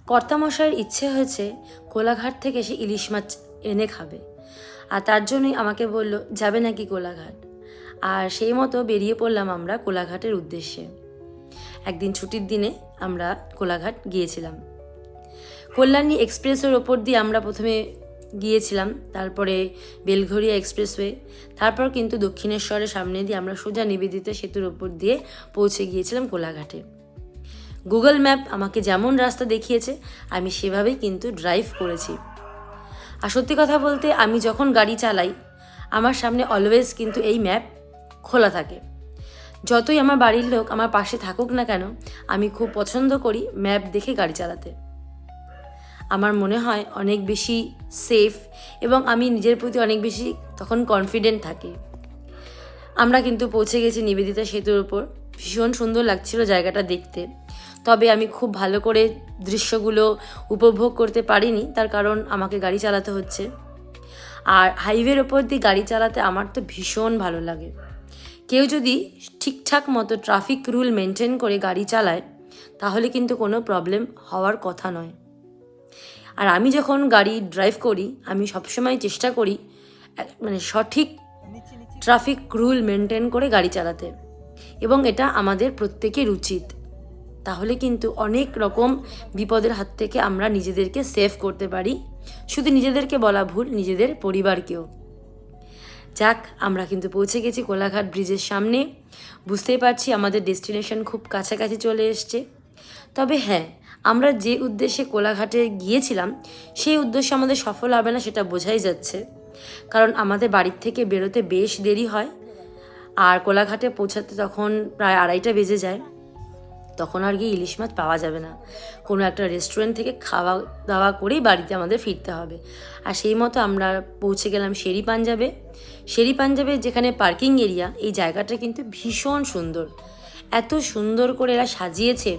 কর্তামশাইয়ের ইচ্ছে হয়েছে কোলাঘাট থেকে সে ইলিশ মাছ এনে খাবে, আর তার জন্যই আমাকে বলল যাবে নাকি কোলাঘাট। আর সেই মতো বেরিয়ে পড়লাম আমরা কোলাঘাটের উদ্দেশ্যে। একদিন ছুটির দিনে আমরা কোলাঘাট গিয়েছিলাম। কল্যাণী এক্সপ্রেসওয়ের ওপর দিয়ে আমরা প্রথমে গিয়েছিলাম, তারপরে বেলঘরিয়া এক্সপ্রেসওয়ে, তারপর কিন্তু দক্ষিণেশ্বরের সামনে দিয়ে আমরা সোজা নিবেদিতা সেতুর ওপর দিয়ে পৌঁছে গিয়েছিলাম কোলাঘাটে। গুগল ম্যাপ আমাকে যেমন রাস্তা দেখিয়েছে আমি সেভাবেই কিন্তু ড্রাইভ করেছি। আর সত্যি কথা বলতে আমি যখন গাড়ি চালাই আমার সামনে অলওয়েজ কিন্তু এই ম্যাপ খোলা থাকে। যতই আমার বাড়ির লোক আমার পাশে থাকুক না কেন, আমি খুব পছন্দ করি ম্যাপ দেখে গাড়ি চালাতে। আমার মনে হয় অনেক বেশি সেফ এবং আমি নিজের প্রতি অনেক বেশি তখন কনফিডেন্ট থাকি। আমরা কিন্তু পৌঁছে গেছি নিবেদিতা সেতুর উপর। ভীষণ সুন্দর লাগছিল জায়গাটা দেখতে, তবে আমি খুব ভালো করে দৃশ্যগুলো উপভোগ করতে পারিনি, তার কারণ আমাকে গাড়ি চালাতে হচ্ছে। আর হাইওয়ের ওপর দিয়ে গাড়ি চালাতে আমার তো ভীষণ ভালো লাগে। কেউ যদি ঠিকঠাক মতো ট্রাফিক রুল মেনটেন করে গাড়ি চালায় তাহলে কিন্তু কোনো প্রবলেম হওয়ার কথা নয়। আর আমি যখন গাড়ি ড্রাইভ করি আমি সবসময় চেষ্টা করি সঠিক ট্রাফিক রুল মেনটেন করে গাড়ি চালাতে, এবং এটা আমাদের প্রত্যেকের উচিত। তাহলে কিন্তু অনেক রকম বিপদের হাত থেকে আমরা নিজেদেরকে সেভ করতে পারি। শুধু নিজেদেরকে বলা ভুল, নিজেদের পরিবারকেও। যাক, আমরা কিন্তু পৌঁছে গেছি কোলাঘাট ব্রিজের সামনে। বুঝতেই পারছি আমাদের ডেস্টিনেশন খুব কাছাকাছি চলে এসছে। তবে হ্যাঁ, আমরা যে উদ্দেশ্যে কোলাঘাটে গিয়েছিলাম সেই উদ্দেশ্যে আমাদের সফল হবে না সেটা বোঝাই যাচ্ছে, কারণ আমাদের বাড়ির থেকে বেরোতে বেশ দেরি হয়। আর কোলাঘাটে পৌঁছাতে তখন প্রায় 2:30 বেজে যায়। তখন আর গিয়ে ইলিশ মাছ পাওয়া যাবে না, কোনো একটা রেস্টুরেন্ট থেকে খাওয়া দাওয়া করেই বাড়িতে আমাদের ফিরতে হবে। আর সেই মতো আমরা পৌঁছে গেলাম শেরি পাঞ্জাবে। শেরি পাঞ্জাবে যেখানে পার্কিং এরিয়া, এই জায়গাটা কিন্তু ভীষণ সুন্দর। এত সুন্দর করে এরা সাজিয়েছে,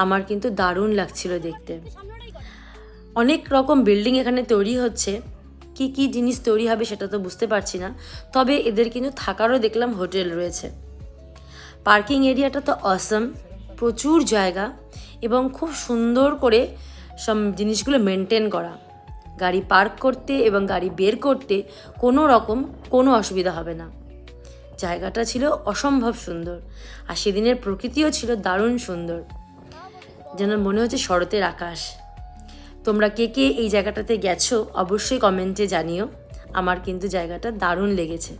আমার কিন্তু দারুণ লাগছিল দেখতে। অনেক রকম বিল্ডিং এখানে তৈরি হচ্ছে, কি কি জিনিস তৈরি হবে সেটা তো বুঝতে পারছি না, তবে এদের কিন্তু থাকারও দেখলাম হোটেল রয়েছে। পার্কিং এরিয়াটা তো অসম, প্রচুর জায়গা এবং খুব সুন্দর করে সব জিনিসগুলো মেনটেন করা। গাড়ি পার্ক করতে এবং গাড়ি বের করতে কোনো অসুবিধা হবে না। জায়গাটা ছিল অসম্ভব সুন্দর, আর সেদিনের প্রকৃতিও ছিল দারুণ সুন্দর, যেন মনে হচ্ছে শরতের আকাশ। তোমরা কে কে এই জায়গাটাতে গেছো অবশ্যই কমেন্টে জানিও। আমার কিন্তু জায়গাটা দারুণ লেগেছে।